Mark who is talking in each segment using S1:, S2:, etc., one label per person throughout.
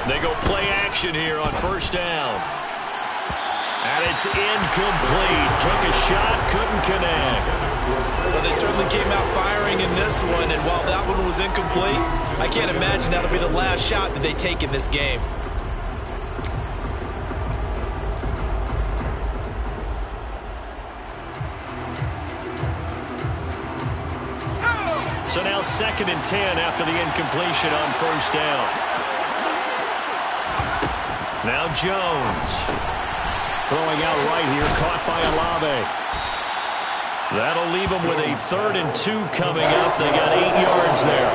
S1: They go play action here on first down. And it's incomplete. Took a shot, couldn't connect.
S2: Well, they certainly came out firing in this one, and while that one was incomplete, I can't imagine that'll be the last shot that they take in this game.
S1: So now 2nd and 10 after the incompletion on first down. Now Jones. Throwing out right here, caught by Olave. That'll leave them with a 3rd and 2 coming up. They got 8 yards there.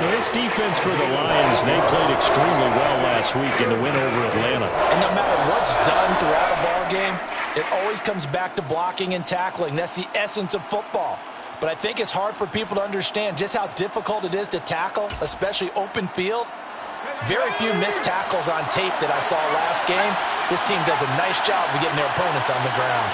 S1: Now this defense for the Lions, they played extremely well last week in the win over Atlanta.
S2: And no matter what's done throughout a ball game, it always comes back to blocking and tackling. That's the essence of football. But I think it's hard for people to understand just how difficult it is to tackle, especially open field. Very few missed tackles on tape that I saw last game. This team does a nice job of getting their opponents on the ground.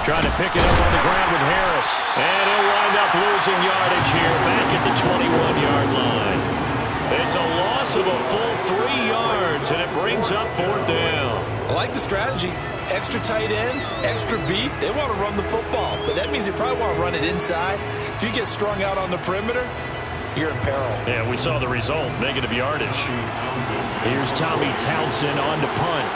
S1: Trying to pick it up on the ground with Harris. And he'll wind up losing yardage here back at the 21-yard line. It's a loss of a full 3 yards, and it brings up 4th down.
S2: I like the strategy. Extra tight ends, extra beef. They want to run the football, but that means they probably want to run it inside. If you get strung out on the perimeter, you're in peril.
S1: Yeah, we saw the result, negative yardage. Here's Tommy Townsend on to punt.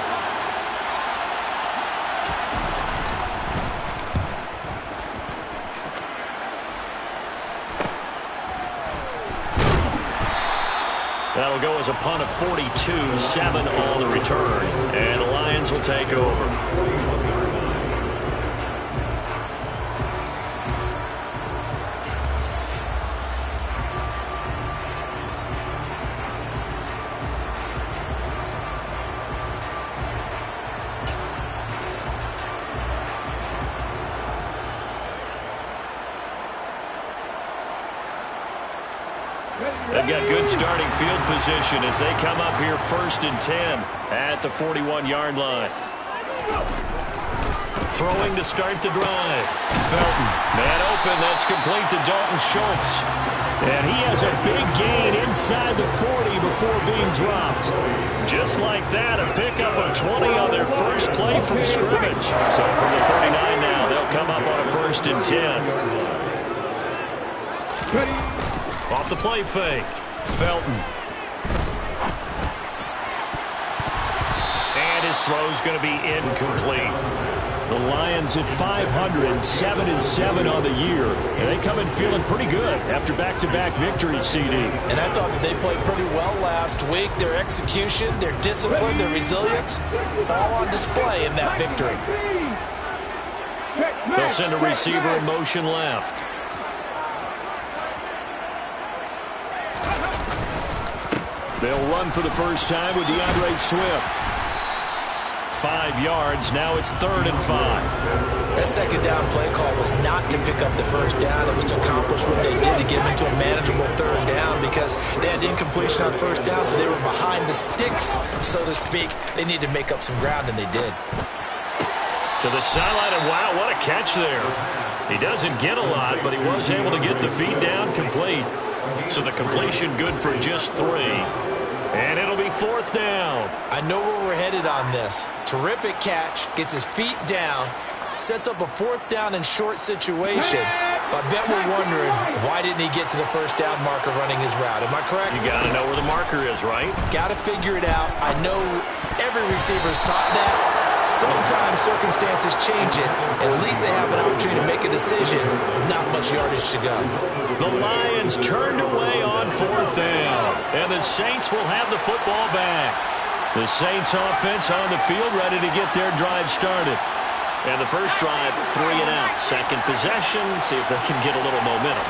S1: That'll go as a punt of 42, 7 on the return. And the Lions will take over. They've got good starting field position as they come up here 1st and 10 at the 41-yard line. Throwing to start the drive. Felton. Man open. That's complete to Dalton Schultz. And he has a big gain inside the 40 before being dropped. Just like that, a pickup of 20 on their first play from scrimmage. So from the 49 now, they'll come up on a 1st and 10. Off the play fake. Felton. And his throw's going to be incomplete. The Lions at 500, 7-7 on the year. And they come in feeling pretty good after back-to-back victories, CD.
S2: And I thought that they played pretty well last week. Their execution, their discipline, their resilience, all on display in that victory.
S1: They'll send a receiver in motion left. They'll run for the first time with DeAndre Swift. 5 yards. Now it's 3rd and 5.
S2: That 2nd down play call was not to pick up the first down. It was to accomplish what they did to get them into a manageable 3rd down because they had incompletion on first down, so they were behind the sticks, so to speak. They needed to make up some ground, and they did.
S1: To the sideline, and wow, what a catch there. He doesn't get a lot, but he was able to get the feet down complete. So the completion good for just 3. And it'll be 4th down.
S2: I know where we're headed on this. Terrific catch, gets his feet down, sets up a 4th down and short situation. But I bet we're wondering, why didn't he get to the first down marker running his route? Am I correct?
S1: You got to know where the marker is, right?
S2: Got to figure it out. I know every receiver's taught that. Sometimes circumstances change it. At least they have an opportunity to make a decision with not much yardage to go.
S1: The Lions turned away on 4th down. And the Saints will have the football back. The Saints offense on the field ready to get their drive started. And the first drive, 3 and out. Second possession, see if they can get a little momentum.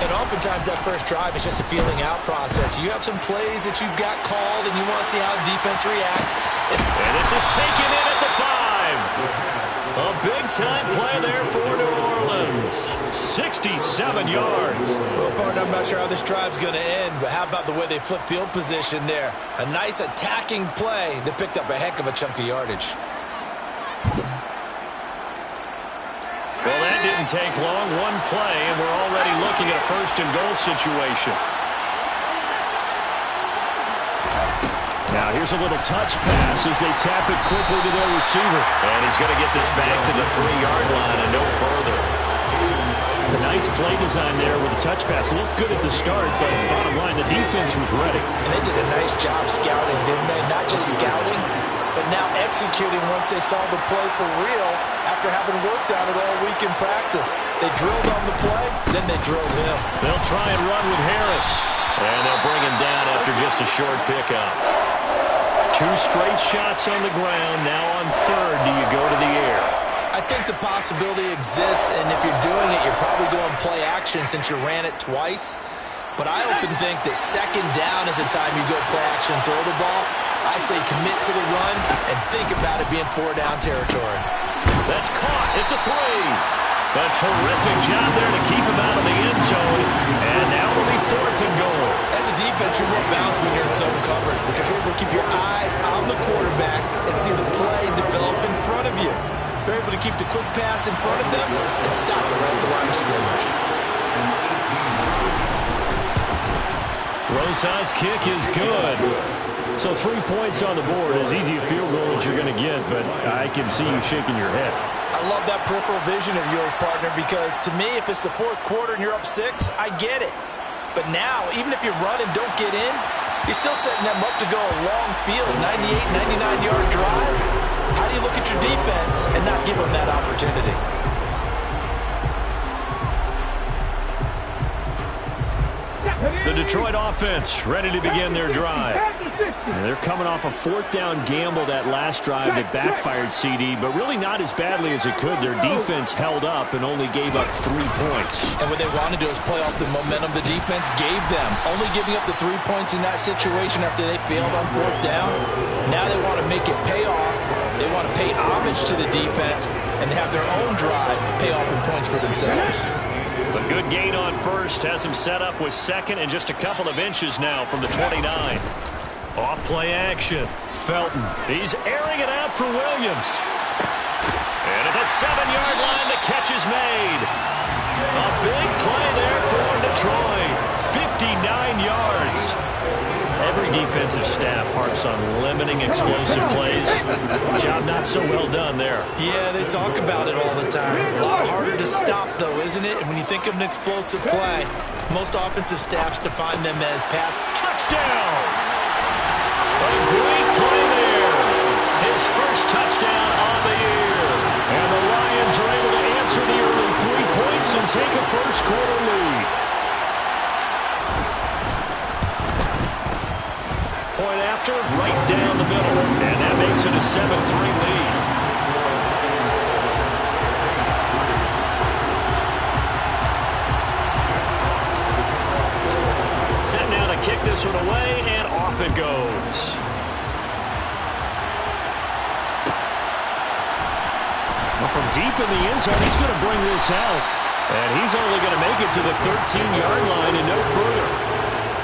S2: And oftentimes that first drive is just a feeling out process. You have some plays that you've got called and you want to see how defense reacts.
S1: And this is taken in at the 5. A big-time play there for New Orleans. 67 yards.
S2: Well, partner, I'm not sure how this drive's going to end, but how about the way they flip field position there? A nice attacking play that picked up a heck of a chunk of yardage.
S1: Well, that didn't take long. One play, and we're already looking at a first-and-goal situation. Now here's a little touch pass as they tap it quickly to their receiver. And he's going to get this back to the 3-yard line and no further. A nice play design there with a touch pass. Looked good at the start, but bottom line, the defense was ready.
S2: And they did a nice job scouting, didn't they? Not just scouting, but now executing once they saw the play for real after having worked on it all week in practice. They drilled on the play, then they drilled him.
S1: They'll try and run with Harris. And they'll bring him down after just a short pickup. 2 straight shots on the ground. Now on third, do you go to the air?
S2: I think the possibility exists, and if you're doing it, you're probably going play action since you ran it twice. But I often think that second down is the time you go play action and throw the ball. I say commit to the run and think about it being 4-down territory.
S1: That's caught at the 3. A terrific job there to keep him out of the end zone. And now it'll be 4th and goal.
S2: As a defense, you're more balanced when you're in zone coverage because you're able to keep your eyes on the quarterback and see the play develop in front of you. They're able to keep the quick pass in front of them and stop it right at the line of scrimmage.
S1: Rosa's kick is good. So 3 points on the board. As easy a field goal as you're going to get, but I can see you shaking your head.
S2: I love that peripheral vision of yours, partner, because to me, if it's the 4th quarter and you're up 6, I get it. But now, even if you run and don't get in, you're still setting them up to go a long field, 98, 99-yard drive. How do you look at your defense and not give them that opportunity?
S1: The Detroit offense ready to begin their drive. And they're coming off a 4th down gamble that last drive that backfired CD, but really not as badly as it could. Their defense held up and only gave up 3 points.
S2: And what they want to do is play off the momentum the defense gave them. Only giving up the 3 points in that situation after they failed on 4th down. Now they want to make it pay off. They want to pay homage to the defense and have their own drive pay off in points for themselves.
S1: A good gain on first has him set up with 2nd and just a couple of inches now from the 29. Off play action. Felton. He's airing it out for Williams. And at the 7-yard line, the catch is made. A big play there for Detroit. 59 yards. Every defensive staff harps on limiting explosive plays. Job not so well done there.
S2: Yeah, they talk about it all the time. A lot harder to stop, though, isn't it? And when you think of an explosive play, most offensive staffs define them as pass.
S1: Touchdown! A great play there. His first touchdown on the year. And the Lions are able to answer the early 3 points and take a first-quarter lead. Point after, right down the middle. And that makes it a 7-3 lead. Set now to kick this one away, and off it goes. Well, from deep in the end zone, he's going to bring this out. And he's only going to make it to the 13-yard line and no further.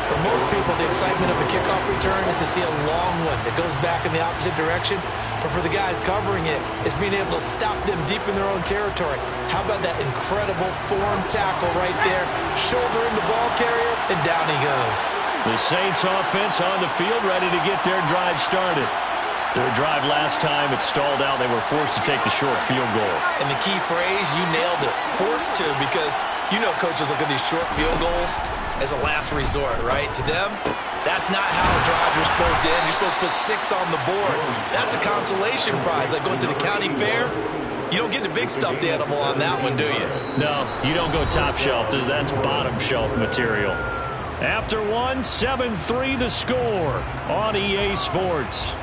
S2: For most people, the excitement of a kickoff return is to see a long one that goes back in the opposite direction. But for the guys covering it, it's being able to stop them deep in their own territory. How about that incredible form tackle right there? Shoulder in the ball carrier, and down he goes.
S1: The Saints offense on the field ready to get their drive started. Their drive last time, it stalled out. They were forced to take the short field goal.
S2: And the key phrase, you nailed it. Forced to, because you know coaches look at these short field goals as a last resort, right? To them, that's not how a drive you're supposed to end. You're supposed to put 6 on the board. That's a consolation prize. Like going to the county fair, you don't get the big stuffed animal on that one, do you?
S1: No, you don't go top shelf. That's bottom shelf material. After one, 7-3 the score on EA Sports.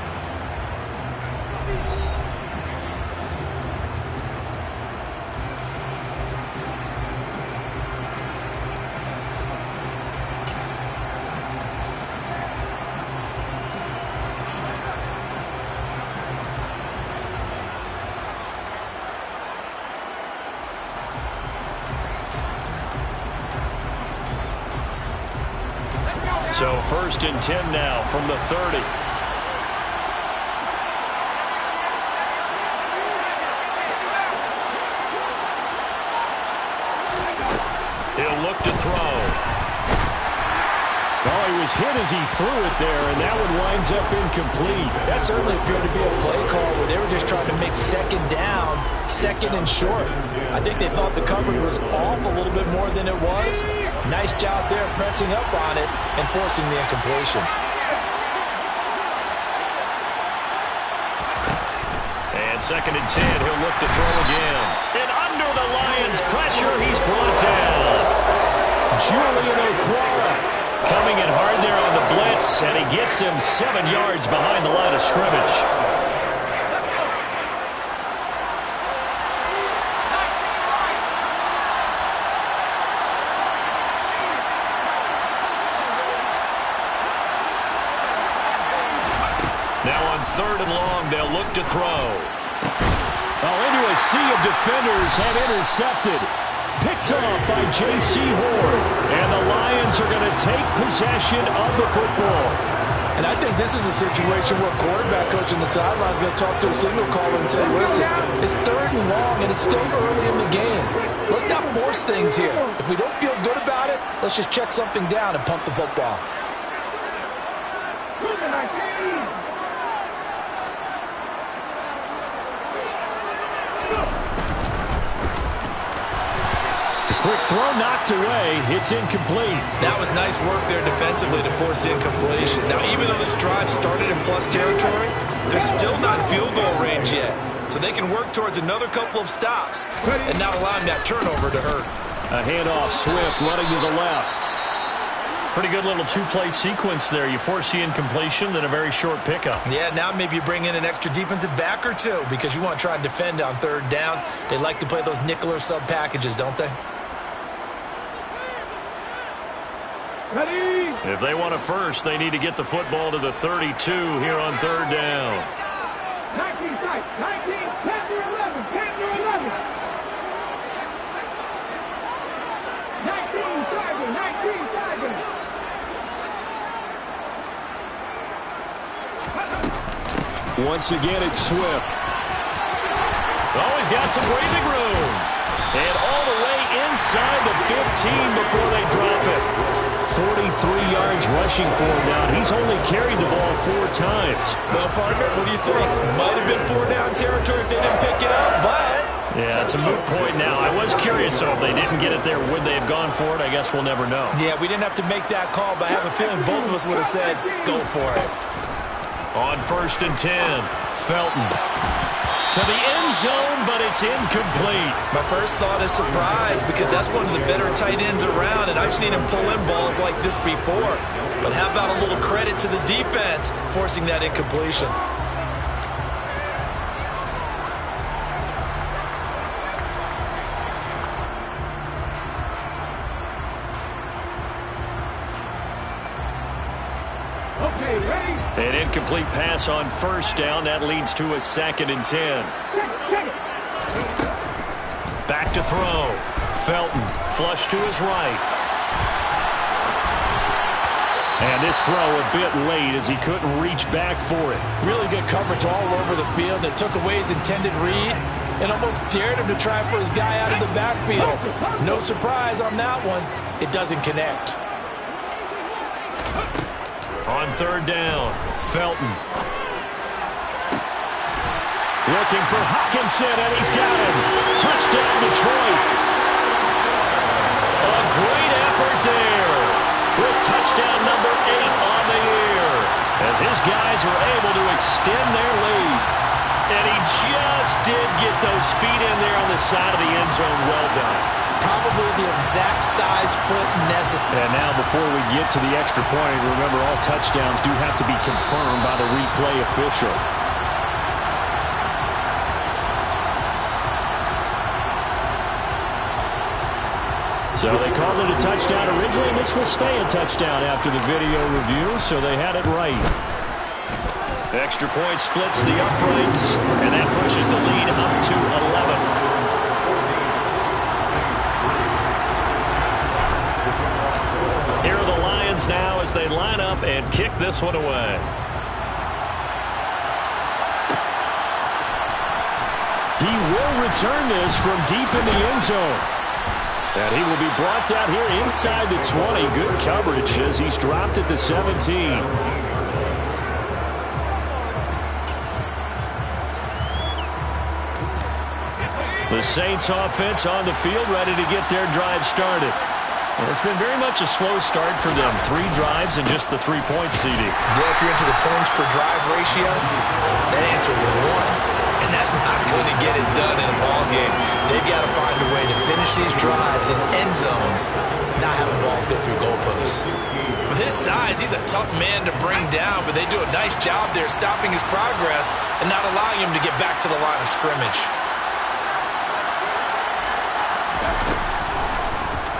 S1: So 1st and 10 now from the 30. He'll look to throw. Oh, he was hit as he threw it there, and that one winds up incomplete.
S2: That certainly appeared to be a play call where they were just trying to make second down, second and short. I think they thought the coverage was off a little bit more than it was. Nice job there pressing up on it and forcing the incompletion.
S1: And 2nd and 10, he'll look to throw again. And under the Lions' pressure, he's brought down. Julian Okwara coming in hard there on the blitz, and he gets him 7 yards behind the line of scrimmage. Now on 3rd and long, they'll look to throw.
S3: Well, into a sea of defenders and intercepted. Picked off by J.C. Horn. And the Lions are going to take possession of the football.
S2: And I think this is a situation where quarterback coach on the sideline is going to talk to a signal caller and say, listen, it's 3rd and long and it's still early in the game. Let's not force things here. If we don't feel good about it, let's just check something down and punt the football.
S3: Quick throw knocked away. It's incomplete.
S2: That was nice work there defensively to force the incompletion. Now, even though this drive started in plus territory, they're still not in field goal range yet. So they can work towards another couple of stops and not allowing that turnover to hurt.
S3: A handoff, Swift running to the left.
S1: Pretty good little two-play sequence there. You force the incompletion, then a very short pickup.
S2: Yeah, now maybe you bring in an extra defensive back or two because you want to try and defend on 3rd down. They like to play those nickel or sub packages, don't they?
S3: Ready?
S1: If they want a first, they need to get the football to the 32 here on 3rd down.
S3: 19 strike, 19, 10 to 11, 10 to 11. 19 Tiger, 19 Tiger. Once again, it's Swift.
S1: Oh, he's got some breathing room. And all the way inside the 15 before they drop it.
S3: 43 yards rushing for him now. He's only carried the ball 4 times.
S2: Well, partner, what do you think? Might have been 4-down territory if they didn't pick it up, but...
S1: Yeah, it's a moot point now. I was curious, so if they didn't get it there, would they have gone for it? I guess we'll never know.
S2: Yeah, we didn't have to make that call, but I have a feeling both of us would have said, go for it.
S1: On 1st and 10, Felton. To the end zone, but it's incomplete.
S2: My first thought is surprise because that's one of the better tight ends around, and I've seen him pull in balls like this before. But how about a little credit to the defense forcing that incompletion?
S3: Okay, ready?
S1: An incomplete pass on 1st down. That leads to a 2nd and 10. Back to throw. Felton, flush to his right.
S3: And this throw a bit late as he couldn't reach back for it.
S2: Really good coverage all over the field. It took away his intended read and almost dared him to try for his guy out of the backfield. No surprise on that one. It doesn't connect.
S1: On 3rd down, Felton.
S3: Looking for Hawkinson, and he's got him. Touchdown, Detroit.
S1: A great effort there with touchdown number 8 on the year as his guys are able to extend their lead. And he just did get those feet in there on the side of the end zone. Well done.
S2: Probably the exact size foot necessary.
S3: And now before we get to the extra point, remember all touchdowns do have to be confirmed by the replay official. So they called it a touchdown originally, and this will stay a touchdown after the video review, so they had it right.
S1: Extra point splits the uprights, and that pushes the lead up to 11. Here are the Lions now as they line up and kick this one away. He will return this from deep in the end zone. And he will be brought down here inside the 20. Good coverage as he's dropped at the 17. The Saints offense on the field, ready to get their drive started. And it's been very much a slow start for them. 3 drives and just the 3-point CD.
S2: Well, if you're into the points per drive ratio, that answer is 1. And that's not going to get it done in a ball game. They've got to find a way to finish these drives in end zones, not having balls go through goalposts. With his size, he's a tough man to bring down, but they do a nice job there stopping his progress and not allowing him to get back to the line of scrimmage.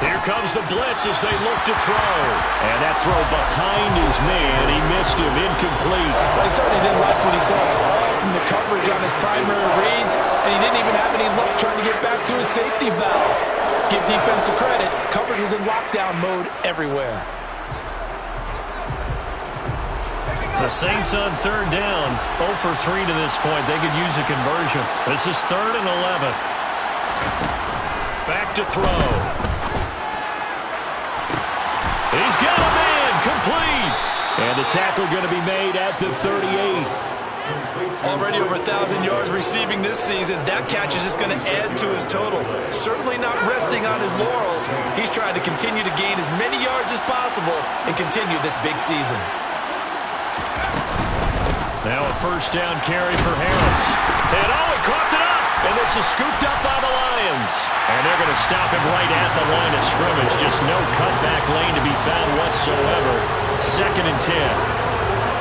S1: Here comes the blitz as they look to throw. And that throw behind his man. He missed him. Incomplete.
S2: Well, he certainly didn't like what he saw from the coverage on his primary reads, and he didn't even have any luck trying to get back to his safety valve. Give defensive credit. Coverage was in lockdown mode everywhere.
S1: The Saints on 3rd down. 0 for 3 to this point. They could use a conversion. This is 3rd and 11. Back to throw. He's got a man, complete. And the tackle going to be made at the 38.
S2: Already over 1,000 yards receiving this season. That catch is just going to add to his total. Certainly not resting on his laurels. He's trying to continue to gain as many yards as possible and continue this big season.
S1: Now a 1st down carry for Harris. And he coughed it up. And this is scooped up by the Lions. And they're going to stop him right at the line of scrimmage. Just no cutback lane to be found whatsoever. 2nd and 10.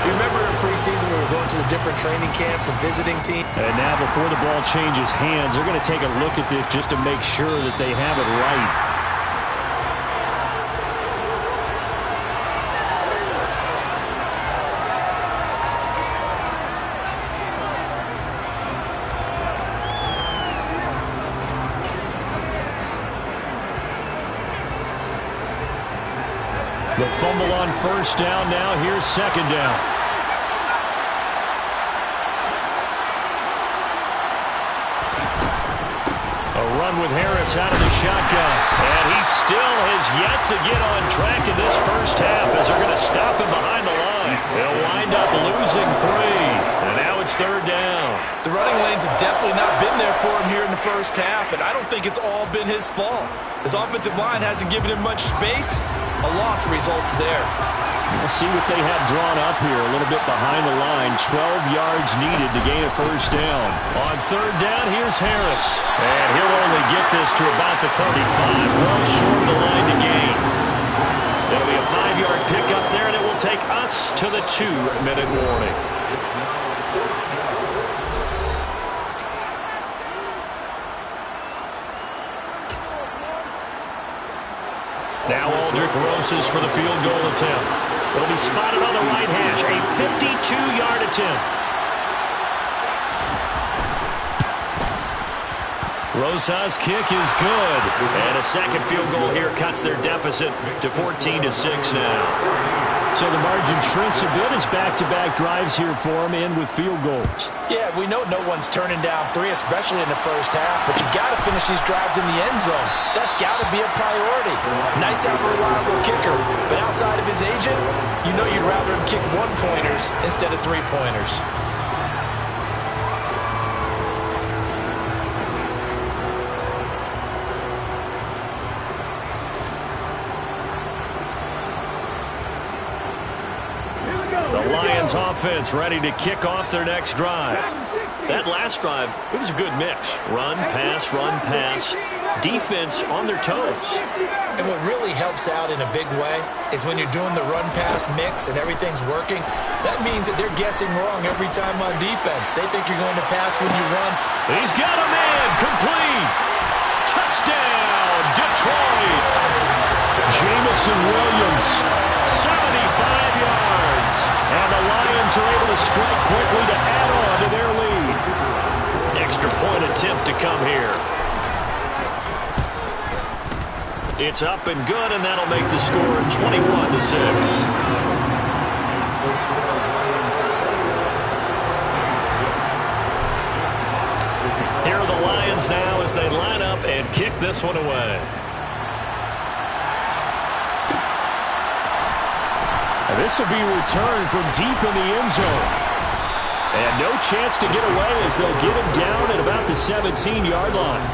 S2: You remember in preseason we were going to the different training camps and visiting teams?
S1: And now before the ball changes hands, they're going to take a look at this just to make sure that they have it right. The fumble on 1st down. Now here's 2nd down. A run with Harris out of the shotgun. And he still has yet to get on track in this 1st half as they're going to stop him behind the line. They'll wind up losing 3. And now it's 3rd down.
S2: The running lanes have definitely not been there for him here in the 1st half, and I don't think it's all been his fault. His offensive line hasn't given him much space. A loss results there.
S1: We'll see what they have drawn up here. A little bit behind the line. 12 yards needed to gain a 1st down. On 3rd down, here's Harris. And he'll only get this to about the 35. Well short of the line to gain. It'll be a 5-yard pickup there, and it will take us to the 2-minute warning. Now Aldrich Rosas for the field goal attempt. It'll be spotted on the right hash. A 52-yard attempt. Rosas' kick is good. And a 2nd field goal here cuts their deficit to 14-6 now. So the margin shrinks a bit as back-to-back drives here for them, in with field goals.
S2: Yeah, we know no one's turning down 3, especially in the 1st half, but you've got to finish these drives in the end zone. That's got to be a priority. Nice to have a reliable kicker, but outside of his agent, you know you'd rather him kick 1-pointers instead of 3-pointers.
S1: Offense ready to kick off their next drive. That last drive, it was a good mix. Run, pass, defense on their toes.
S2: And what really helps out in a big way is when you're doing the run-pass mix and everything's working, that means that they're guessing wrong every time on defense. They think you're going to pass when you run.
S1: He's got a man, complete. Touchdown, Detroit. Jamison Williams, 75 yards. And the Lions are able to strike quickly to add on to their lead. Extra point attempt to come here. It's up and good, and that'll make the score 21-6. Here are the Lions now as they line up and kick this one away.
S3: And this will be returned from deep in the end zone. And no chance to get away as they'll get him down at about the 17-yard line.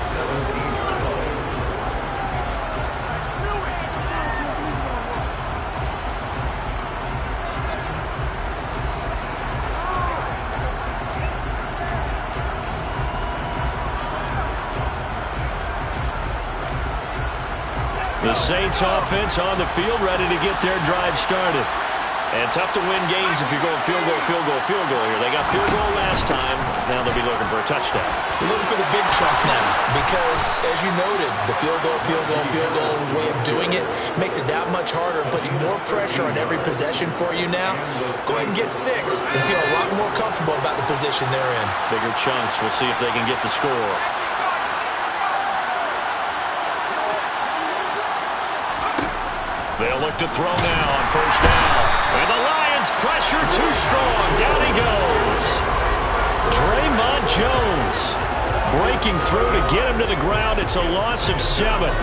S1: The Saints offense on the field, ready to get their drive started. And tough to win games if you're going field goal, field goal, field goal here. They got field goal last time. Now they'll be looking for a touchdown.
S2: They're looking for the big chunk now because, as you noted, the field goal way of doing it makes it that much harder and puts more pressure on every possession for you now. Go ahead and get 6 and feel a lot more comfortable about the position they're in.
S1: Bigger chunks. We'll see if they can get the score. They'll look to throw now on first down. And the Lions pressure too strong. Down he goes. Draymond Jones breaking through to get him to the ground. It's a loss of 7.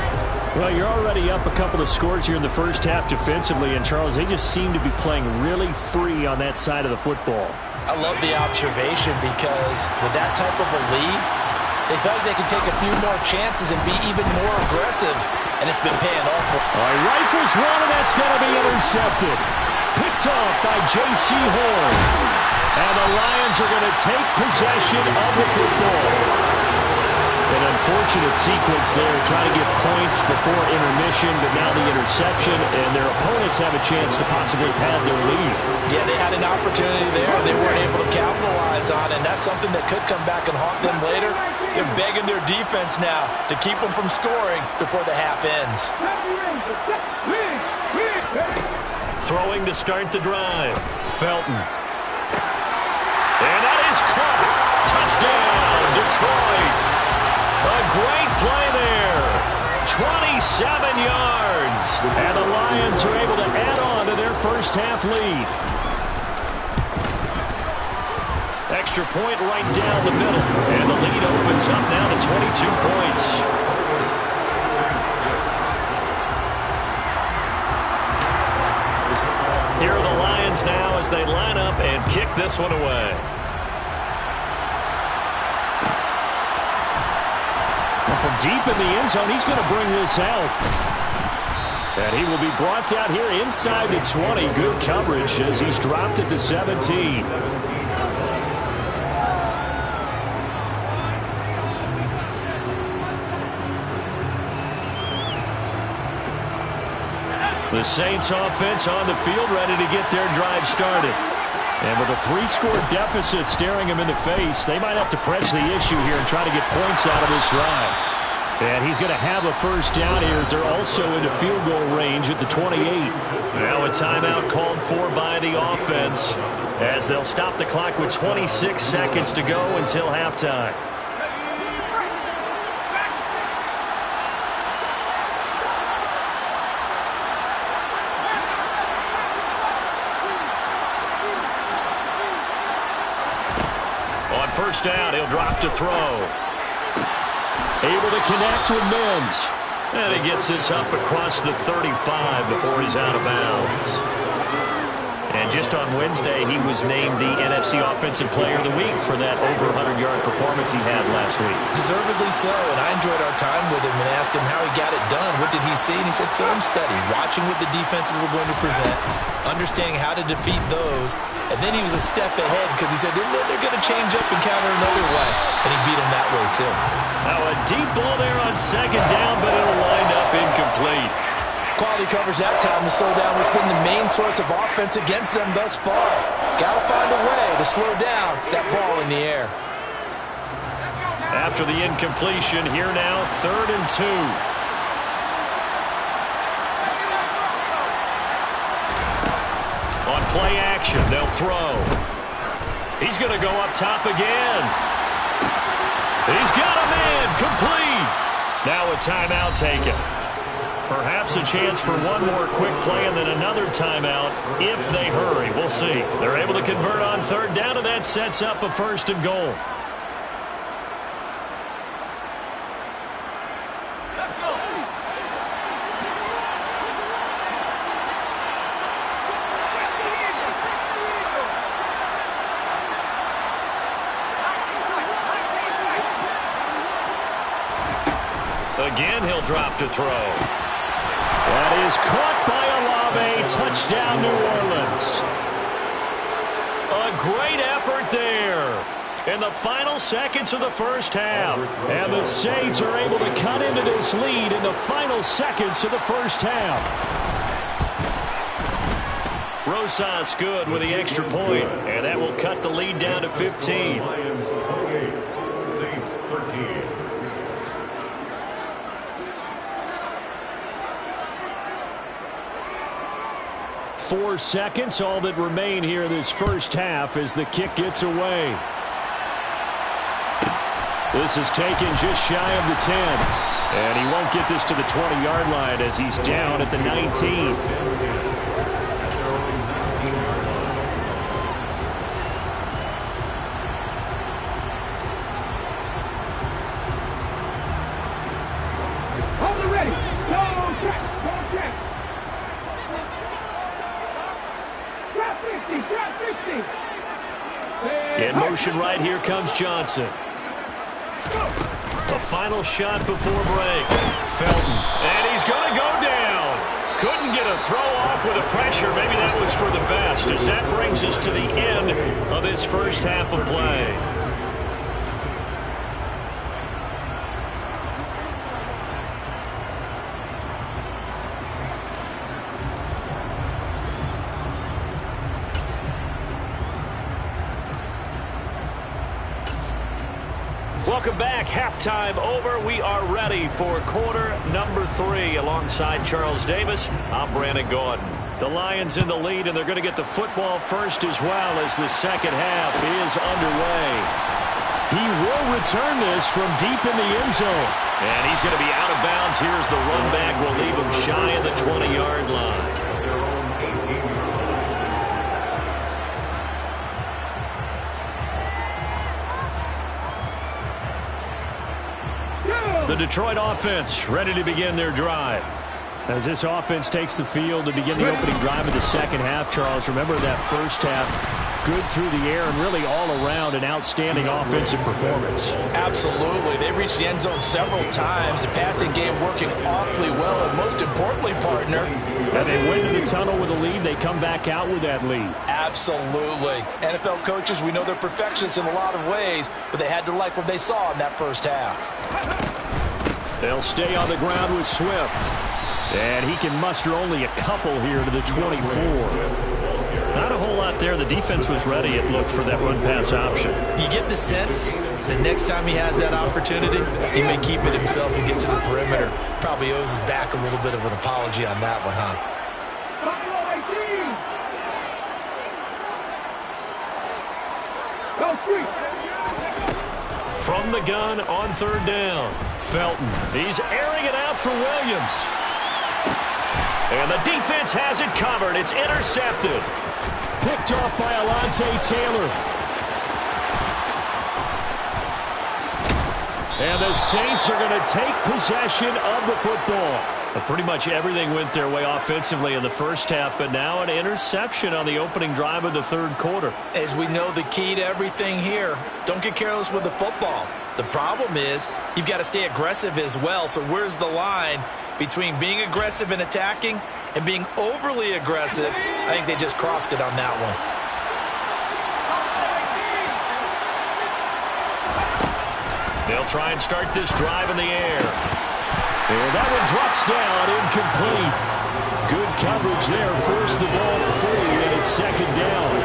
S3: Well, you're already up a couple of scores here in the first half defensively. And, Charles, they just seem to be playing really free on that side of the football.
S2: I love the observation because with that type of a lead, they felt like they could take a few more chances and be even more aggressive. And it's been paying off.
S3: All right, rifles one, and that's going to be intercepted. Picked off by J.C. Horn. And the Lions are going to take possession of the football. An unfortunate sequence there, trying to get points before intermission, but now the interception, and their opponents have a chance to possibly pad their lead.
S2: Yeah, they had an opportunity there, and they weren't able to capitalize on it, and that's something that could come back and haunt them later. They're begging their defense now to keep them from scoring before the half ends.
S1: Throwing to start the drive. Felton. And that is caught. Touchdown, Detroit. A great play there. 27 yards.
S3: And the Lions are able to add on to their first half lead.
S1: Extra point right down the middle. And the lead opens up now to 22 points. Here are the Lions now as they line up and kick this one away.
S3: From deep in the end zone, he's going to bring this out. And he will be brought down here inside the 20. Good coverage as he's dropped at the 17.
S1: The Saints offense on the field, ready to get their drive started.
S3: And with a 3-score deficit staring him in the face, they might have to press the issue here and try to get points out of this drive. And he's going to have a first down here as they're also into field goal range at the 28.
S1: Now a timeout called for by the offense as they'll stop the clock with 26 seconds to go until halftime. On first down, he'll drop to throw.
S3: Able to connect with Mims.
S1: And he gets this up across the 35 before he's out of bounds. And just on Wednesday, he was named the NFC Offensive Player of the Week for that over 100-yard performance he had last week.
S2: Deservedly so, and I enjoyed our time with him and asked him how he got it done. What did he see? And he said film study, watching what the defenses were going to present, understanding how to defeat those, and then he was a step ahead because he said they're going to change up and counter another way, and he beat them that way too.
S1: Now a deep ball there on second down, but it'll wind up incomplete.
S2: Quality coverage that time to slow down what's been the main source of offense against them thus far. Got to find a way to slow down that ball in the air.
S1: After the incompletion, here now, 3rd and 2. On play action, they'll throw. He's going to go up top again. He's got a man, complete. Now a timeout taken. Perhaps a chance for one more quick play and then another timeout if they hurry. We'll see. They're able to convert on third down, and that sets up a 1st and goal. Again, he'll drop to throw.
S3: That is caught by Olave. Touchdown, New Orleans.
S1: A great effort there in the final seconds of the first half.
S3: And the Saints are able to cut into this lead in the final seconds of the first half.
S1: Rosas good with the extra point, and that will cut the lead down to 15.
S4: Lions 28, Saints 13.
S3: 4 seconds, all that remain here this first half as the kick gets away. This is taken just shy of the 10. And he won't get this to the 20-yard line as he's down at the 19.
S1: In motion right, here comes Johnson. A final shot before break. Felton. And he's going to go down. Couldn't get a throw off with the pressure. Maybe that was for the best, as that brings us to the end of this first half of play. Welcome back. Halftime over. We are ready for quarter number 3. Alongside Charles Davis, I'm Brandon Gordon. The Lions in the lead, and they're going to get the football first as well as the second half is underway.
S3: He will return this from deep in the end zone.
S1: And he's going to be out of bounds. Here's the run back. We'll leave him shy of the 20-yard line. The Detroit offense ready to begin their drive.
S3: As this offense takes the field to begin the opening drive of the second half, Charles, remember that first half, good through the air and really all around an outstanding offensive performance.
S2: Absolutely. They reached the end zone several times. The passing game working awfully well, and most importantly, partner.
S3: And they went to the tunnel with a lead. They come back out with that lead.
S2: Absolutely. NFL coaches, we know they're perfectionists in a lot of ways, but they had to like what they saw in that first half.
S3: They'll stay on the ground with Swift. And he can muster only a couple here to the 24.
S1: Not a whole lot there. The defense was ready, it looked, for that run-pass option.
S2: You get the sense that next time he has that opportunity, he may keep it himself and get to the perimeter. Probably owes his back a little bit of an apology on that one, huh?
S1: From the gun on third down, Felton. He's airing it out for Williams. And the defense has it covered. It's intercepted.
S3: Picked off by Alontae Taylor. And the Saints are going to take possession of the football.
S1: Pretty much everything went their way offensively in the first half, but now an interception on the opening drive of the third quarter.
S2: As we know, the key to everything here, don't get careless with the football. The problem is you've got to stay aggressive as well. So where's the line between being aggressive and attacking and being overly aggressive? I think they just crossed it on that one.
S1: They'll try and start this drive in the air.
S3: And that one drops down, incomplete. Good coverage there, forced the ball free, and it's second down.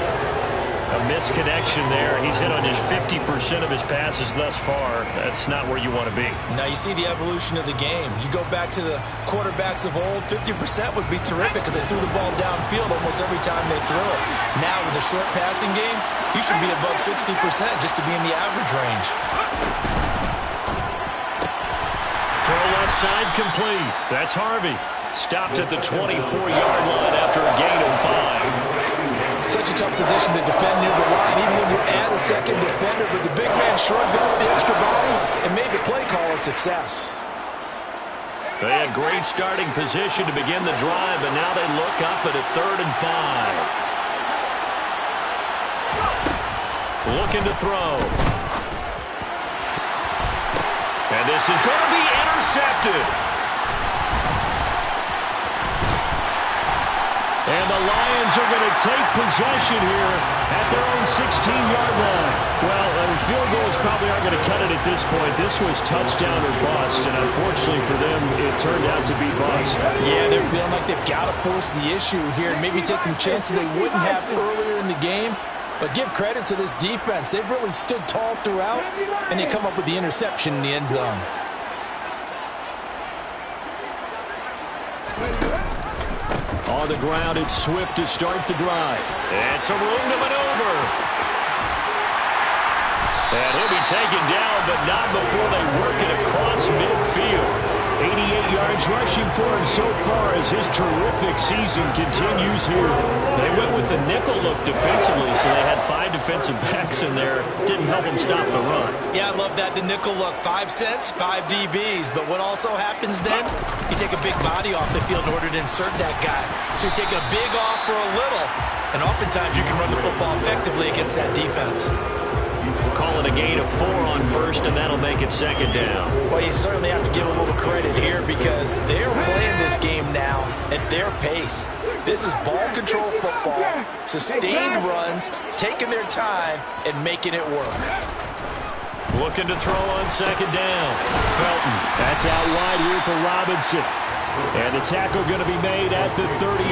S1: A misconnection there. He's hit on just 50% of his passes thus far. That's not where you want to be.
S2: Now you see the evolution of the game. You go back to the quarterbacks of old, 50% would be terrific because they threw the ball downfield almost every time they threw it. Now with the short passing game, you should be above 60% just to be in the average range.
S1: Throw left side complete. That's Harvey. Stopped at the 24-yard line after a gain of 5.
S2: Such a tough position to defend near the line, even when you add a second defender. But the big man shrugged off the extra body and made the play call a success.
S1: They had great starting position to begin the drive, but now they look up at a 3rd and 5. Looking to throw. And this is going to be intercepted. And the Lions are going to take possession here at their own 16-yard line. Well, field goals probably aren't going to cut it at this point. This was touchdown or bust, and unfortunately for them, it turned out to be bust.
S2: Yeah, they're feeling like they've got to force the issue here and maybe take some chances they wouldn't have earlier in the game. But give credit to this defense. They've really stood tall throughout, and they come up with the interception in the end zone.
S1: On the ground, it's Swift to start the drive. And some room to maneuver. And he'll be taken down, but not before they work it across midfield. 88 yards rushing for him so far as his terrific season continues here. They went with the nickel look defensively, so they had 5 defensive backs in there. Didn't help them stop the run.
S2: Yeah, I love that, the nickel look. 5 cents, 5 DBs. But what also happens then? You take a big body off the field in order to insert that guy. So you're taking a big off for a little. And oftentimes you can run the football effectively against that defense.
S1: Call it a gain of 4 on first, and that'll make it 2nd down.
S2: Well, you certainly have to give a little credit here because they're playing this game now at their pace. This is ball control football, sustained runs, taking their time, and making it work.
S1: Looking to throw on 2nd down. Felton. That's out wide here for Robinson. And the tackle going to be made at the 38.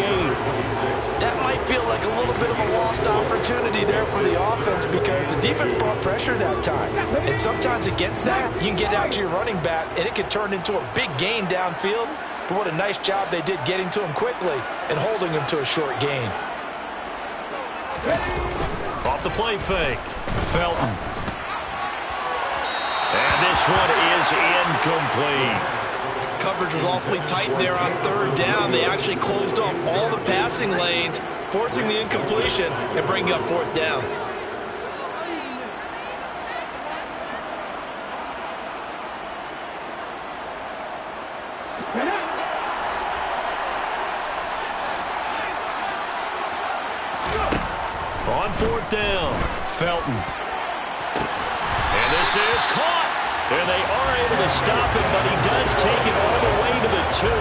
S2: That might feel like a little bit of a lost opportunity there for the offense because the defense brought pressure that time. And sometimes against that, you can get out to your running back, and it can turn into a big gain downfield. But what a nice job they did getting to him quickly and holding him to a short gain.
S1: Off the play fake. Felton. And this one is incomplete.
S2: Coverage was awfully tight there on 3rd down. They actually closed off all the passing lanes, forcing the incompletion and bringing up 4th down.
S1: On 4th down, Felton. And this is caught. And they are able to stop him, but he does take it all the way to the 2.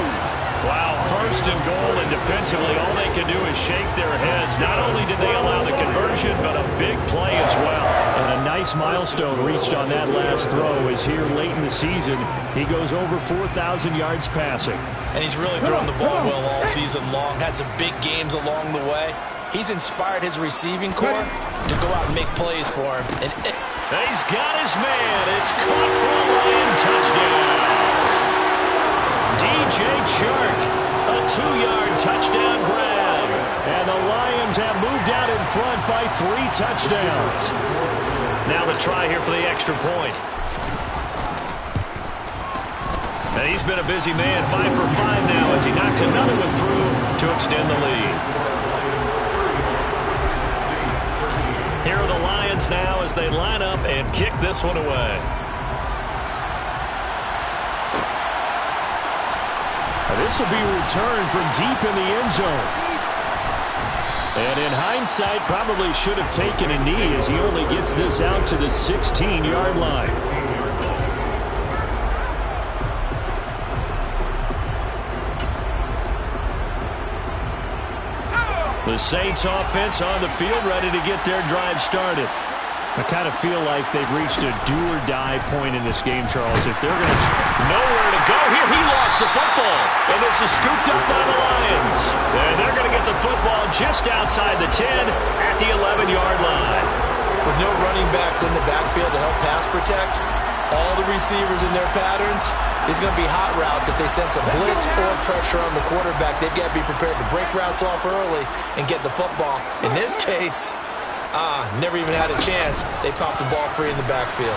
S1: Wow, 1st and goal, and defensively all they can do is shake their heads. Not only did they allow the conversion, but a big play as well. And a nice milestone reached on that last throw as here late in the season, he goes over 4,000 yards passing.
S2: And he's really thrown the ball well all season long. Had some big games along the way. He's inspired his receiving corps to go out and make plays for him. And
S1: he's got his man. It's caught for a Lion touchdown. DJ Chark, a 2-yard touchdown grab. And the Lions have moved out in front by 3 touchdowns. Now the try here for the extra point. And he's been a busy man, 5 for 5 now as he knocks another one through to extend the lead. Here are the Lions now as they line up and kick this one away. This will be returned from deep in the end zone. And in hindsight, probably should have taken a knee as he only gets this out to the 16-yard line. The Saints offense on the field ready to get their drive started. I kind of feel like they've reached a do-or-die point in this game, Charles. If they're going to nowhere to go here, he lost the football. And this is scooped up by the Lions. And they're going to get the football just outside the 10 at the 11-yard line.
S2: With no running backs in the backfield to help pass protect, all the receivers in their patterns, it's going to be hot routes if they sense a blitz or pressure on the quarterback. They've got to be prepared to break routes off early and get the football. In this case, never even had a chance. They popped the ball free in the backfield.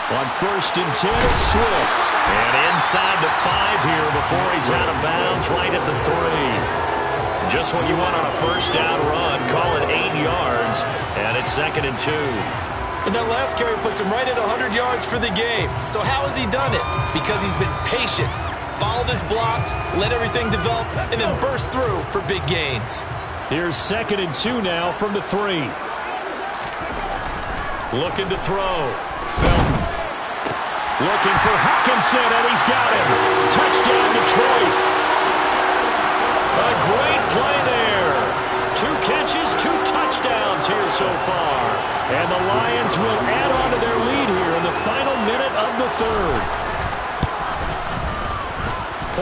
S3: On 1st and 10, it's Swift.
S1: And inside the 5 here before he's out of bounds, right at the 3. Just what you want on a first down run. Call it 8 yards, and it's 2nd and 2.
S2: And that last carry puts him right at 100 yards for the game. So how has he done it? Because he's been patient, followed his blocks, let everything develop, and then burst through for big gains.
S3: Here's 2nd and 2 now from the 3.
S1: Looking to throw. Felton.
S3: Looking for Hawkinson, and he's got him. Touchdown, Detroit.
S1: A great play there. 2 catches, 2 touchdowns here so far.
S3: And the Lions will add on to their lead here in the final minute of the 3rd.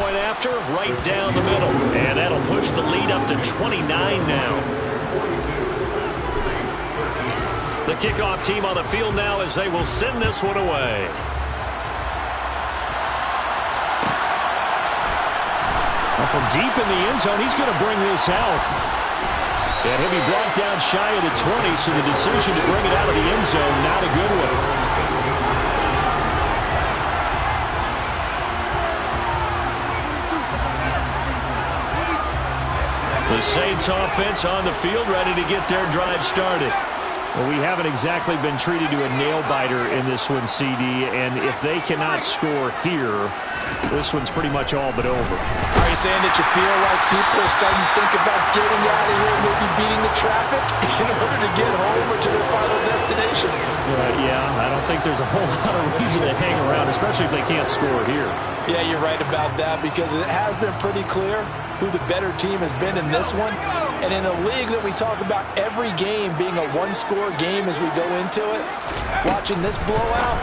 S1: Point after, right down the middle. And that'll push the lead up to 29 now. The kickoff team on the field now as they will send this one away.
S3: Well, from deep in the end zone, he's going to bring this out. And he'll be brought down shy of the 20, so the decision to bring it out of the end zone, not a good one.
S1: The Saints offense on the field, ready to get their drive started.
S3: Well, we haven't exactly been treated to a nail-biter in this one, CD, and if they cannot score here, this one's pretty much all but over.
S2: Are you saying that you feel like people are starting to think about getting out of here, maybe beating the traffic in order to get home or to their final destination?
S3: Yeah, I don't think there's a whole lot of reason to hang around, especially if they can't score here.
S2: Yeah, you're right about that because it has been pretty clear who the better team has been in this one. And in a league that we talk about every game being a one-score game as we go into it, watching this blowout,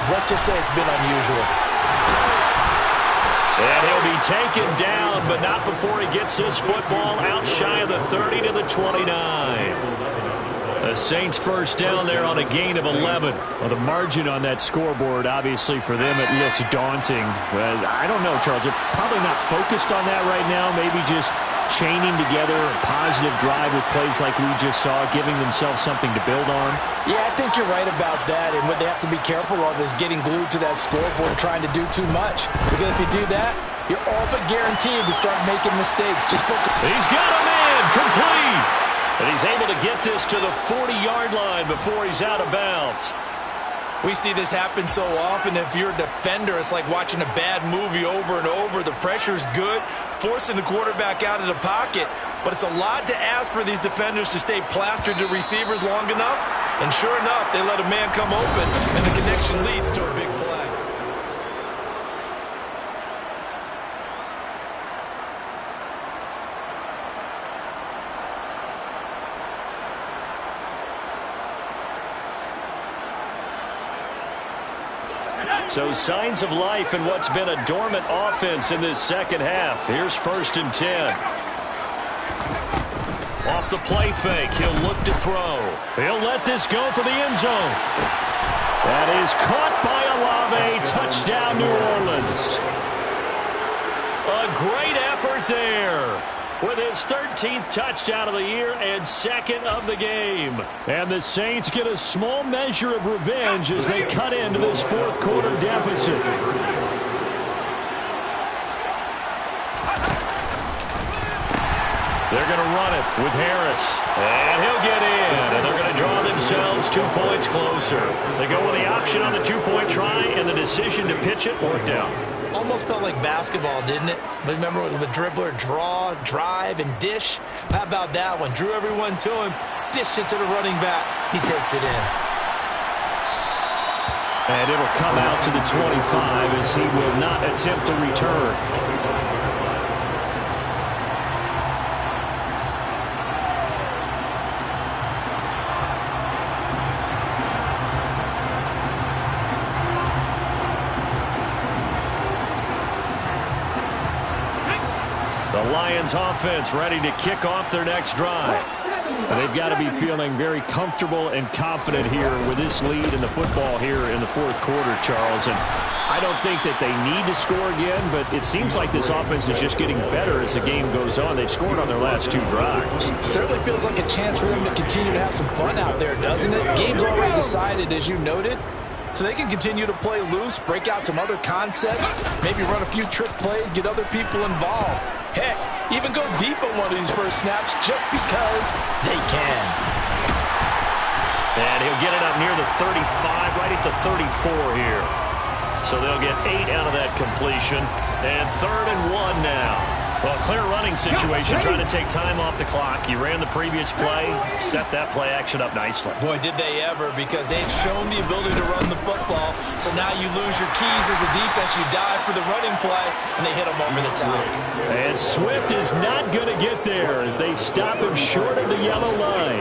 S2: let's just say it's been unusual.
S1: And he'll be taken down, but not before he gets this football out shy of the 30 to the 29. The Saints first down there on a gain of 11.
S3: Well, the margin on that scoreboard, obviously for them, it looks daunting. Well, I don't know, Charles. They're probably not focused on that right now. Maybe just chaining together a positive drive with plays like we just saw, giving themselves something to build on.
S2: Yeah, I think you're right about that. And what they have to be careful of is getting glued to that scoreboard and trying to do too much. Because if you do that, you're all but guaranteed to start making mistakes. Just focus.
S1: He's got a man complete. And he's able to get this to the 40-yard line before he's out of bounds.
S2: We see this happen so often. If you're a defender, it's like watching a bad movie over and over. The pressure's good, forcing the quarterback out of the pocket. But it's a lot to ask for these defenders to stay plastered to receivers long enough. And sure enough, they let a man come open, and the connection leads to a big play.
S1: So signs of life in what's been a dormant offense in this second half. Here's 1st and 10. Off the play fake, he'll look to throw. He'll let this go for the end zone.
S3: That is caught by Olave. Touchdown, New Orleans.
S1: A great effort there, with his 13th touchdown of the year and 2nd of the game.
S3: And the Saints get a small measure of revenge as they cut into this 4th quarter deficit.
S1: They're going to run it with Harris. And he'll get in. And they're going to draw themselves 2 points closer. They go with the option on the 2-point try, and the decision to pitch it worked out.
S2: Almost felt like basketball, didn't it? But remember the dribbler, draw, drive, and dish? How about that one? Drew everyone to him, dished it to the running back. He takes it in.
S3: And it'll come out to the 25 as he will not attempt to return.
S1: The Lions offense ready to kick off their next drive.
S3: They've got to be feeling very comfortable and confident here with this lead in the football here in the 4th quarter, Charles. And I don't think that they need to score again, but it seems like this offense is just getting better as the game goes on. They've scored on their last 2 drives.
S2: Certainly feels like a chance for them to continue to have some fun out there, doesn't it? Game's already decided, as you noted. so they can continue to play loose, break out some other concepts, maybe run a few trick plays, get other people involved. Heck, even go deep on one of these first snaps just because they can.
S1: And he'll get it up near the 35, right at the 34 here. So they'll get 8 out of that completion. And 3rd and 1 now. Well, clear running situation, trying to take time off the clock. You ran the previous play, set that play action up nicely.
S2: Boy, did they ever, because they'd shown the ability to run the football. So now you lose your keys as a defense. You dive for the running play, and they hit them over the top.
S3: And Swift is not going to get there as they stop him short of the yellow line.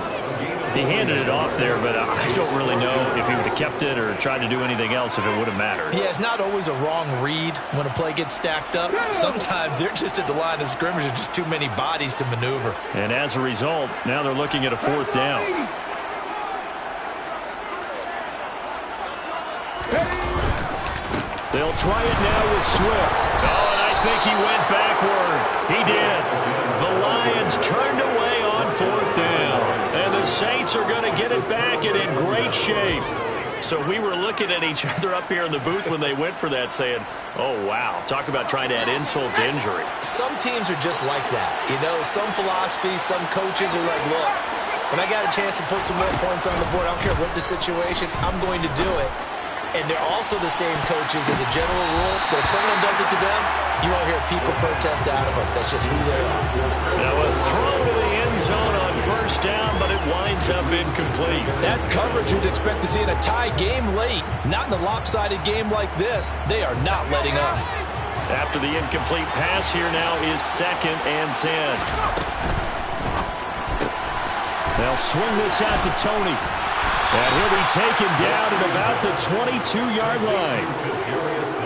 S1: He handed it off there, but I don't really know if he would have kept it or tried to do anything else if it would have mattered.
S2: Yeah, it's not always a wrong read when a play gets stacked up. Sometimes they're just at the line of scrimmage. There's just too many bodies to maneuver.
S1: And as a result, now they're looking at a 4th down.
S3: They'll try it now with Swift.
S1: Oh, and I think he went backward. He did. The Lions turned away on 4th down. And the Saints are going to get it back and in great shape. So we were looking at each other up here in the booth when they went for that saying, oh, wow, talk about trying to add insult to injury.
S2: Some teams are just like that. You know, some philosophies, some coaches are like, look, when I got a chance to put some more points on the board, I don't care what the situation, I'm going to do it. And they're also the same coaches as a general rule that if someone does it to them, you won't hear people protest out of them. That's just who they are.
S1: Now a throw to the end zone on 1st down, but it winds up incomplete.
S2: That's coverage you'd expect to see in a tie game late. Not in a lopsided game like this. They are not letting up.
S1: After the incomplete pass, here now is 2nd and 10.
S3: They'll swing this out to Tony. And he'll be taken down at about the 22-yard line.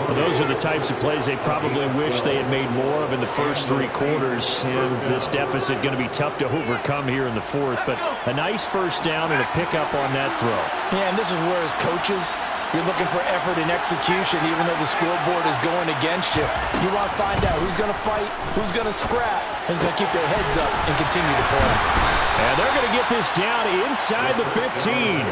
S3: Well, those are the types of plays they probably wish they had made more of in the first 3 quarters. And this deficit going to be tough to overcome here in the 4th. But a nice 1st down and a pickup on that throw.
S2: Yeah, and this is where as coaches, you're looking for effort and execution even though the scoreboard is going against you. You want to find out who's going to fight, who's going to scrap, who's going to keep their heads up and continue to play.
S3: And they're going to get this down inside the 15.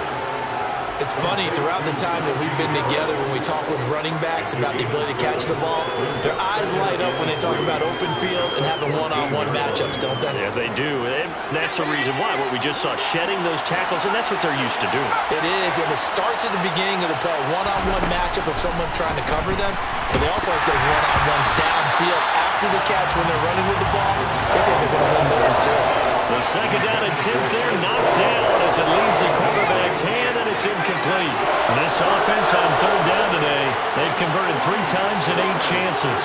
S2: It's funny, throughout the time that we've been together when we talk with running backs about the ability to catch the ball, their eyes light up when they talk about open field and having one-on-one matchups, don't they?
S1: Yeah, they do. And that's the reason why. What we just saw, shedding those tackles, and that's what they're used to doing.
S2: It is, and it starts at the beginning of the play, one-on-one matchup of someone trying to cover them, but they also like those one-on-ones downfield after the catch when they're running with the ball. They think they're going to win those too.
S1: The 2nd down and 10 there, knocked down as it leaves the quarterback's hand, and it's incomplete. And this offense on 3rd down today, they've converted 3 times in 8 chances.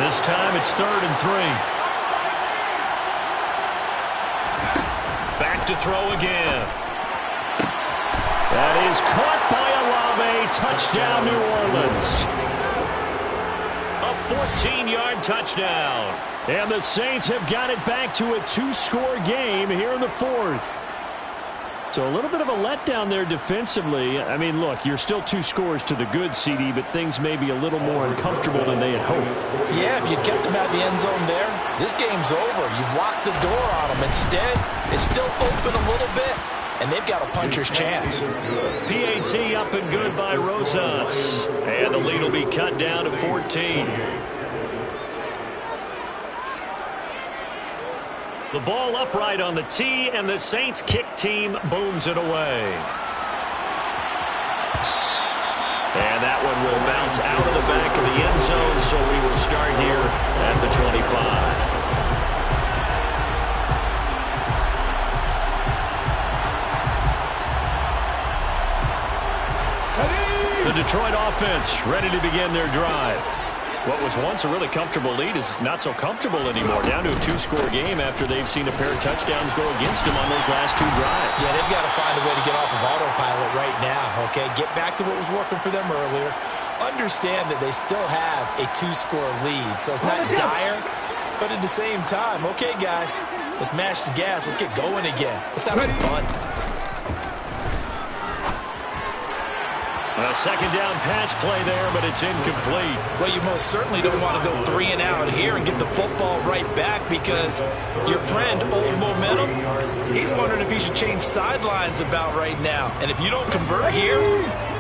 S1: This time it's 3rd and 3. Back to throw again.
S3: That is caught by Olave. Touchdown, New Orleans.
S1: A 14-yard touchdown.
S3: And the Saints have got it back to a 2-score game here in the 4th. So a little bit of a letdown there defensively. I mean, look, you're still 2 scores to the good, CD, but things may be a little more uncomfortable than they had hoped.
S2: Yeah, if you kept them out of the end zone there, this game's over. You've locked the door on them. Instead, it's still open a little bit, and they've got a puncher's chance.
S1: PAT up and good by Rosas. And the lead will be cut down to 14. The ball upright on the tee, and the Saints kick team booms it away. And that one will bounce out of the back of the end zone, so we will start here at the 25. The Detroit offense ready to begin their drive. What was once a really comfortable lead is not so comfortable anymore. Down to a 2-score game after they've seen a pair of touchdowns go against them on those last 2 drives.
S2: Yeah, they've got to find a way to get off of autopilot right now, okay? Get back to what was working for them earlier. Understand that they still have a 2-score lead, so it's not dire, but at the same time, okay, guys, let's mash the gas. Let's get going again. Let's have some fun.
S1: A 2nd down pass play there, but it's incomplete.
S2: Well, you most certainly don't want to go 3 and out here and get the football right back because your friend, Old Momentum, he's wondering if he should change sidelines about right now. And if you don't convert here,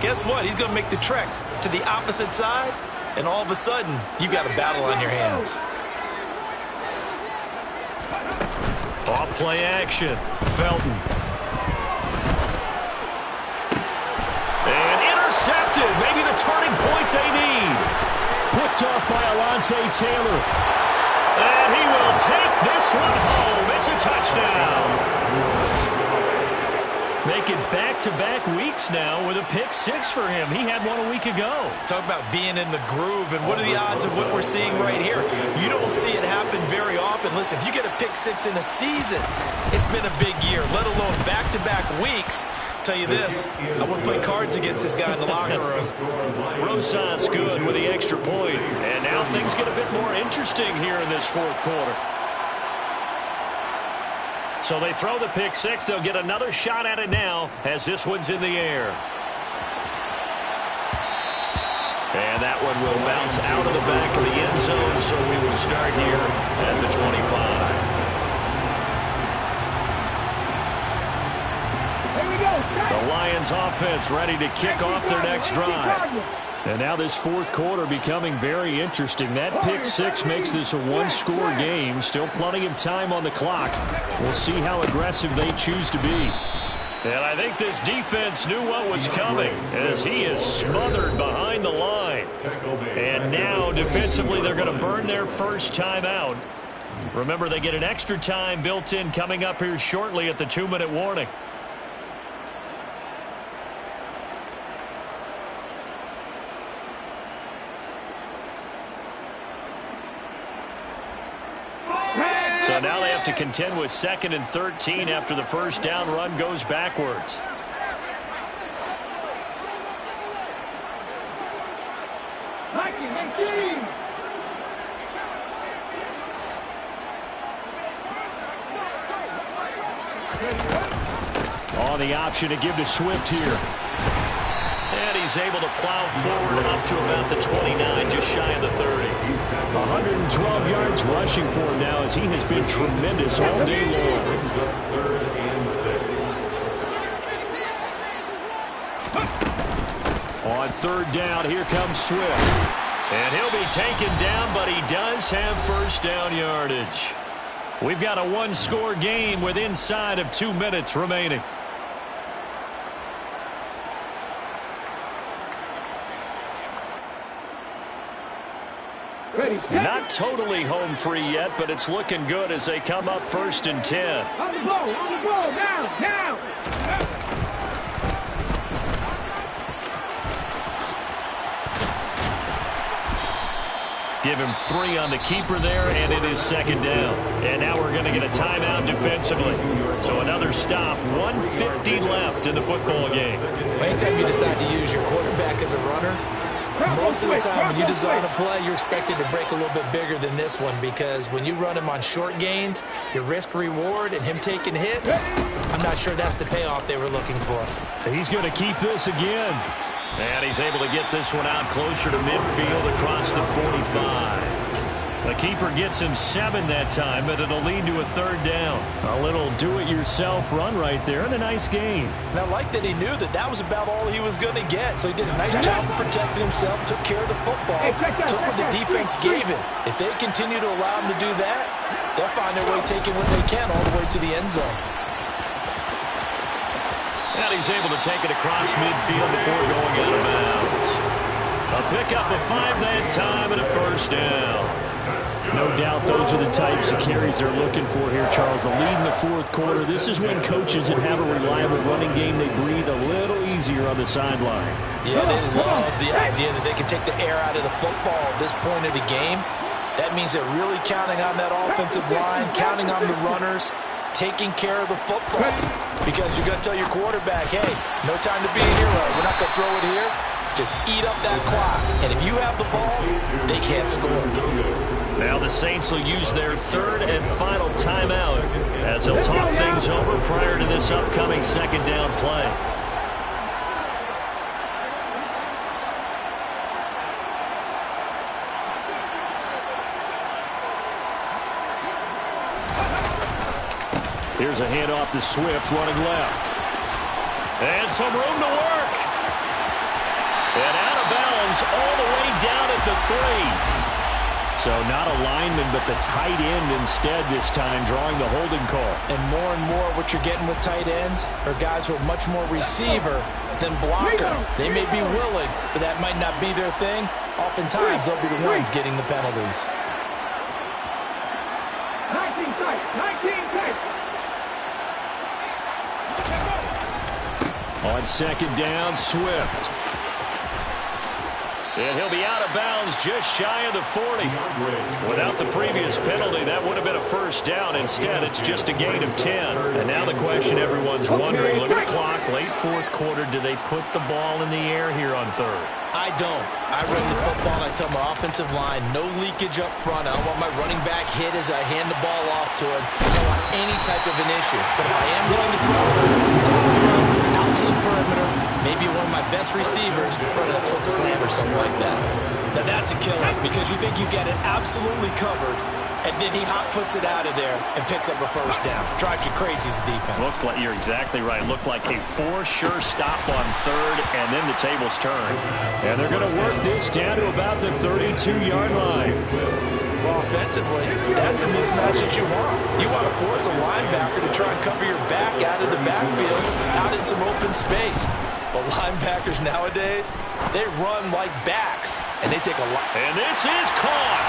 S2: guess what? He's going to make the trek to the opposite side, and all of a sudden, you've got a battle on your hands.
S1: Off play action. Felton. And intercepted. Maybe the turning point they need. Picked off by Alontae Taylor. And he will take this one home. It's a touchdown. Making back-to-back weeks now with a pick six for him. He had one a week ago.
S2: Talk about being in the groove, and what are the odds of what we're seeing right here? You don't see it happen very often. Listen, if you get a pick six in a season, it's been a big year, let alone back-to-back weeks. Tell you this, I wouldn't play cards against this guy in the locker room.
S1: Rosas good with the extra point. And now things get a bit more interesting here in this fourth quarter. So they throw the pick six. They'll get another shot at it now as this one's in the air. And that one will bounce out of the back of the end zone, so we will start here at the 25. The Lions offense ready to kick off their next drive. And now this fourth quarter becoming very interesting. That pick six makes this a one-score game. Still plenty of time on the clock. We'll see how aggressive they choose to be. And I think this defense knew what was coming as he is smothered behind the line. And now defensively they're going to burn their first time out. Remember, they get an extra time built in coming up here shortly at the 2-minute warning. So now they have to contend with 2nd and 13 after the first down run goes backwards. On the option to give to Swift here. And he's able to plow forward up to about the 29, just shy of the 30. 112 yards rushing for him now as he has been tremendous all day long. On 3rd down, here comes Swift. And he'll be taken down, but he does have first down yardage. We've got a one-score game with inside of 2 minutes remaining. Not totally home free yet, but it's looking good as they come up 1st and 10.
S5: On the ball, now.
S1: Give him 3 on the keeper there, and it is 2nd down. And now we're going to get a timeout defensively. So another stop, 1:50 left in the football game.
S2: Anytime you decide to use your quarterback as a runner, most of the time when you design a play, you're expected to break a little bit bigger than this one, because when you run him on short gains, your risk-reward and him taking hits, I'm not sure that's the payoff they were looking for.
S1: He's going to keep this again. And he's able to get this one out closer to midfield across the 45. The keeper gets him 7 that time, but it'll lead to a 3rd down. A little do-it-yourself run right there, and a nice gain.
S2: And I like that he knew that that was about all he was going to get. So he did a nice job of protecting himself, took care of the football, took what the defense gave him. If they continue to allow him to do that, they'll find their way taking what they can all the way to the end zone.
S1: And he's able to take it across midfield before going out of bounds. A pickup of 5 that time and a first down. No doubt those are the types of carries they're looking for here, Charles. The lead in the fourth quarter. This is when coaches that have a reliable running game, they breathe a little easier on the sideline.
S2: Yeah, they love the idea that they can take the air out of the football at this point of the game. That means they're really counting on that offensive line, counting on the runners, taking care of the football. Because you're going to tell your quarterback, hey, no time to be a hero. We're not going to throw it here. Just eat up that clock. And if you have the ball, they can't score.
S1: Now the Saints will use their 3rd and final timeout as they'll talk things over prior to this upcoming 2nd down play. Here's a handoff to Swift running left. And some room to work. And out of bounds all the way down at the 3.
S3: So not a lineman, but the tight end instead this time, drawing the holding call.
S2: And more what you're getting with tight ends are guys who are much more receiver than blocker. They may be willing, but that might not be their thing. Oftentimes, they'll be the ones getting the penalties.
S5: 19 tight, 19 tight.
S3: On second down, Swift.
S1: And he'll be out of bounds just shy of the 40. Without the previous penalty, that would have been a first down. Instead, it's just a gain of 10. And now the question everyone's wondering, look at the clock, late fourth quarter, do they put the ball in the air here on third?
S2: I don't. I run the football and I tell my offensive line, no leakage up front. I don't want my running back hit as I hand the ball off to him. I don't want any type of an issue. But if I am going to throw out to the perimeter, maybe one of my best receivers running a quick slant or something like that. Now that's a killer because you think you get it absolutely covered, and then he hot-foots it out of there and picks up a first down. Drives you crazy as a defense.
S1: Looked like, you're exactly right. Looked like a for-sure stop on third, and then the tables turn.
S3: And they're going to work this down to about the 32-yard line.
S2: Well, offensively, that's the mismatch that you want. You want to force a linebacker to try and cover your back out of the backfield, out in some open space. But linebackers nowadays, they run like backs, and they take a lot.
S1: And this is caught.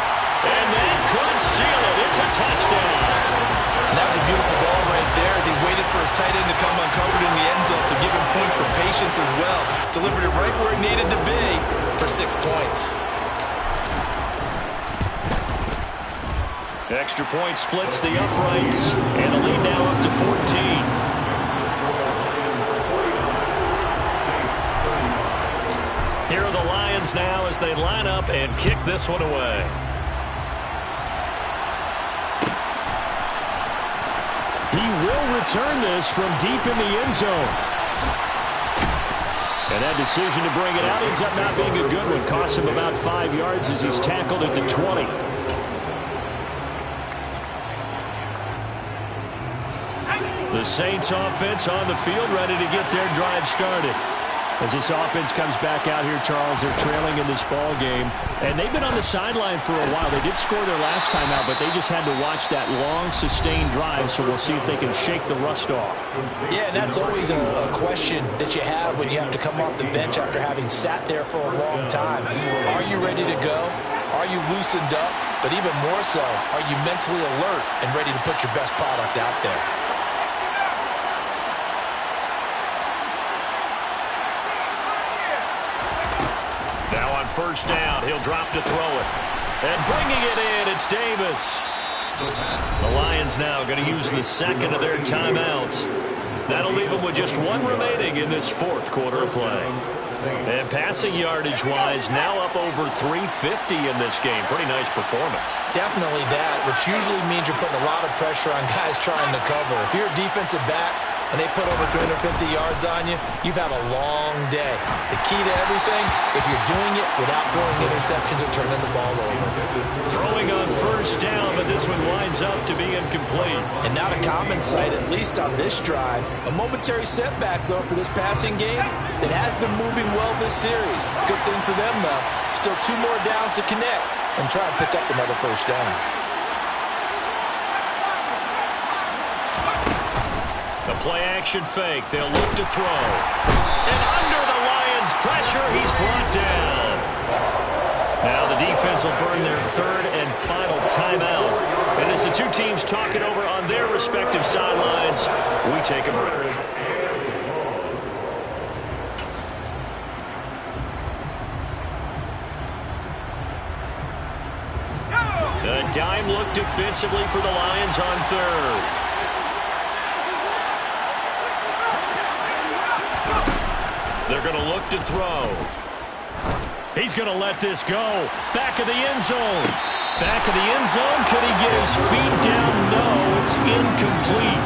S1: And that could seal it. It's a touchdown.
S2: And that was a beautiful ball right there as he waited for his tight end to come uncovered in the end zone, so give him points for patience as well. Delivered it right where it needed to be for 6 points.
S1: Extra point splits the uprights, and the lead now up to 14. Here are the Lions now as they line up and kick this one away.
S3: He will return this from deep in the end zone. And that decision to bring it out ends up not being a good one. Costs him about 5 yards as he's tackled at the 20. The Saints offense on the field ready to get their drive started. As this offense comes back out here, Charles, they're trailing in this ball game. And they've been on the sideline for a while. They did score their last time out, but they just had to watch that long, sustained drive, so we'll see if they can shake the rust off.
S2: Yeah, and that's always a question that you have when you have to come off the bench after having sat there for a long time. Are you ready to go? Are you loosened up? But even more so, are you mentally alert and ready to put your best product out there?
S1: Now on first down, he'll drop to throw it. And bringing it in, it's Davis. The Lions now going to use the second of their timeouts. That'll leave them with just one remaining in this fourth quarter of play. And passing yardage-wise, now up over 350 in this game. Pretty nice performance.
S2: Definitely that, which usually means you're putting a lot of pressure on guys trying to cover. If you're a defensive back and they put over 250 yards on you, you've had a long day. The key to everything, if you're doing it without throwing interceptions or turning the ball over.
S1: Throwing on first down, but this one winds up to be incomplete.
S2: And not a common sight, at least on this drive. A momentary setback, though, for this passing game that has been moving well this series. Good thing for them, though. Still 2 more downs to connect and try and pick up another first down.
S1: The play-action fake. They'll look to throw. And under the Lions' pressure, he's brought down. Now the defense will burn their third and final timeout. And as the two teams talk it over on their respective sidelines, we take a break. A dime look defensively for the Lions on third. They're going to look to throw. He's going to let this go. Back of the end zone. Back of the end zone. Could he get his feet down? No, it's incomplete.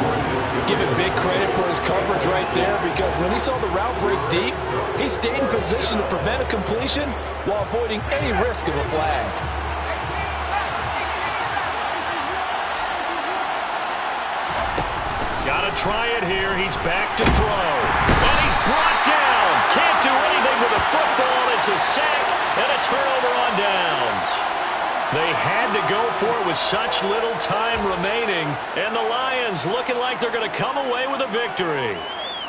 S2: Give him big credit for his coverage right there because when he saw the route break deep, he stayed in position to prevent a completion while avoiding any risk of a flag.
S1: Got to try it here. He's back to throw. And he's brought down. Can't do anything with the football, and They had to go for it with such little time remaining, and the Lions looking like they're going to come away with a victory.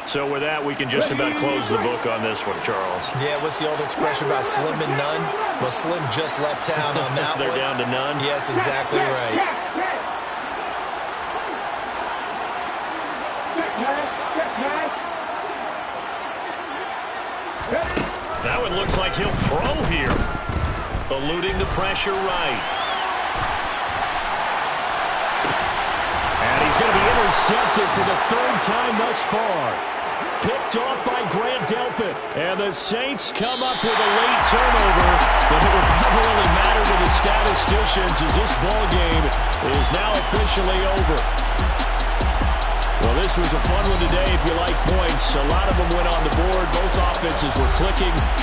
S1: So with that, we can just about close the book on this one, Charles.
S2: Yeah, what's the old expression about slim and none? Well, Slim just left town on that
S1: They're
S2: one.
S1: down to none?
S2: Yes, exactly right.
S1: Now it looks like he'll throw here. Eluding the pressure right.
S3: And he's going to be intercepted for the third time thus far. Picked off by Grant Delpit. And the Saints come up with a late turnover, but it will probably only matter to the statisticians as this ball game is now officially over. Well, this was a fun one today if you like points. A lot of them went on the board. Both offenses were clicking.